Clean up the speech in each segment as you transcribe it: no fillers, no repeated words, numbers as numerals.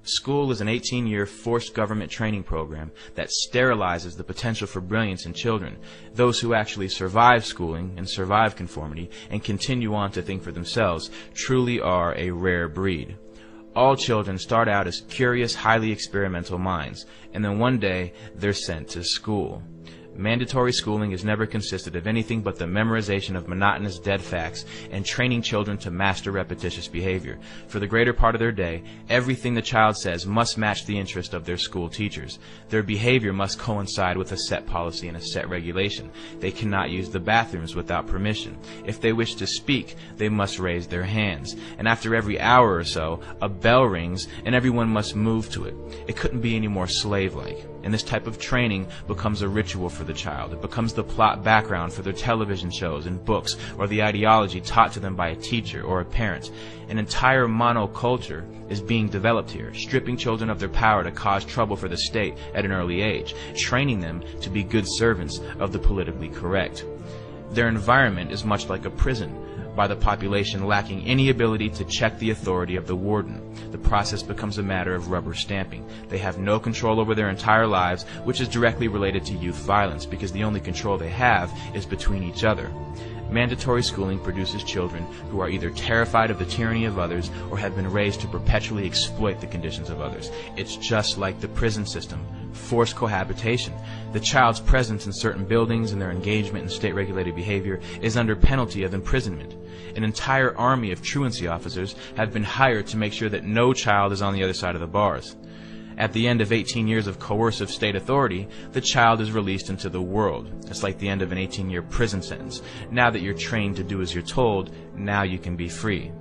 School is an 18-year forced government training program that sterilizes the potential for brilliance in children. Those who actually survive schooling and survive conformity and continue on to think for themselves truly are a rare breed. All children start out as curious, highly experimental minds, and then one day they're sent to school. Mandatory schooling has never consisted of anything but the memorization of monotonous dead facts and training children to master repetitious behavior. For the greater part of their day, everything the child says must match the interest of their school teachers. Their behavior must coincide with a set policy and a set regulation. They cannot use the bathrooms without permission. If they wish to speak, they must raise their hands. And after every hour or so, a bell rings and everyone must move to it. It couldn't be any more slave-like. And this type of training becomes a ritual for the child. It becomes the plot background for their television shows and books, or the ideology taught to them by a teacher or a parent. An entire monoculture is being developed here, stripping children of their power to cause trouble for the state at an early age, training them to be good servants of the politically correct. Their environment is much like a prison, by the population lacking any ability to check the authority of the warden. The process becomes a matter of rubber stamping. They have no control over their entire lives, which is directly related to youth violence, because the only control they have is between each other. Mandatory schooling produces children who are either terrified of the tyranny of others or have been raised to perpetually exploit the conditions of others. It's just like the prison system. Forced cohabitation. The child's presence in certain buildings and their engagement in state-regulated behavior is under penalty of imprisonment. An entire army of truancy officers have been hired to make sure that no child is on the other side of the bars. At the end of 18 years of coercive state authority, the child is released into the world. It's like the end of an 18-year prison sentence. Now that you're trained to do as you're told, now you can be free.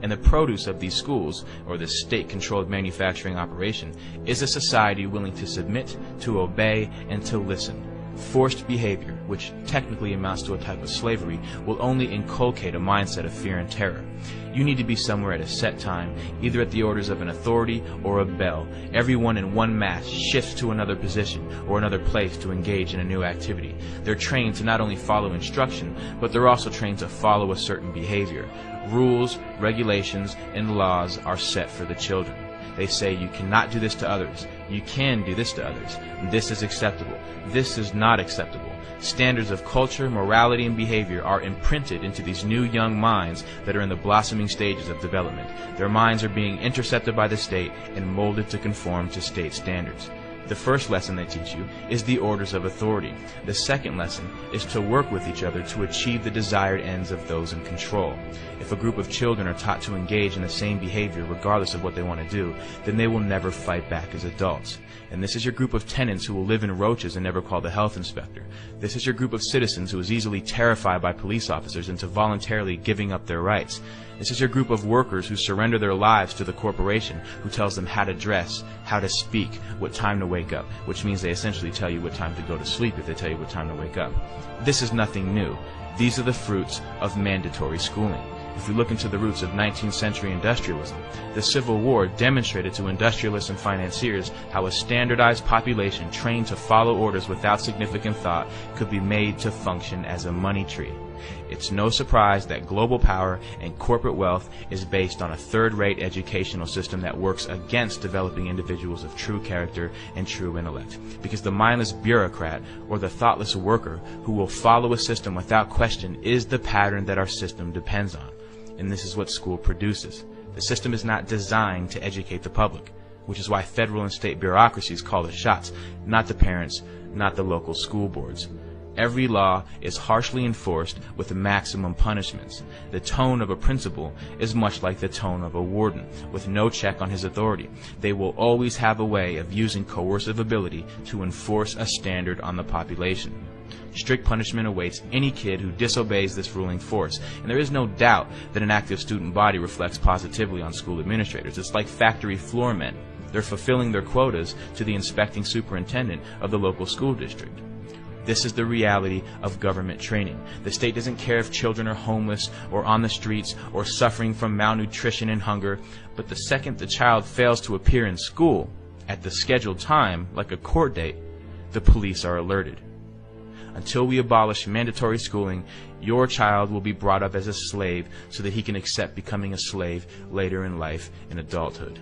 And the produce of these schools, or this state-controlled manufacturing operation, is a society willing to submit, to obey, and to listen. Forced behavior, which technically amounts to a type of slavery, will only inculcate a mindset of fear and terror. You need to be somewhere at a set time, either at the orders of an authority or a bell. Everyone in one mass shifts to another position or another place to engage in a new activity. They're trained to not only follow instruction, but they're also trained to follow a certain behavior. Rules, regulations, and laws are set for the children. They say you cannot do this to others. You can do this to others. This is acceptable. This is not acceptable. Standards of culture, morality, and behavior are imprinted into these new young minds that are in the blossoming stages of development. Their minds are being intercepted by the state and molded to conform to state standards. The first lesson they teach you is the orders of authority. The second lesson is to work with each other to achieve the desired ends of those in control. If a group of children are taught to engage in the same behavior regardless of what they want to do, then they will never fight back as adults. And this is your group of tenants who will live in roaches and never call the health inspector. This is your group of citizens who is easily terrified by police officers into voluntarily giving up their rights. This is your group of workers who surrender their lives to the corporation who tells them how to dress, how to speak, what time to wake up, which means they essentially tell you what time to go to sleep if they tell you what time to wake up. This is nothing new. These are the fruits of mandatory schooling. If we look into the roots of 19th century industrialism, the Civil War demonstrated to industrialists and financiers how a standardized population trained to follow orders without significant thought could be made to function as a money tree. It's no surprise that global power and corporate wealth is based on a third-rate educational system that works against developing individuals of true character and true intellect. Because the mindless bureaucrat or the thoughtless worker who will follow a system without question is the pattern that our system depends on. And this is what school produces. The system is not designed to educate the public, which is why federal and state bureaucracies call the shots, not the parents, not the local school boards. Every law is harshly enforced with maximum punishments. The tone of a principal is much like the tone of a warden, with no check on his authority. They will always have a way of using coercive ability to enforce a standard on the population. Strict punishment awaits any kid who disobeys this ruling force, and there is no doubt that an active student body reflects positively on school administrators. It's like factory floor men. They're fulfilling their quotas to the inspecting superintendent of the local school district. This is the reality of government training. The state doesn't care if children are homeless or on the streets or suffering from malnutrition and hunger, but the second the child fails to appear in school at the scheduled time, like a court date, the police are alerted. Until we abolish mandatory schooling, your child will be brought up as a slave so that he can accept becoming a slave later in life in adulthood.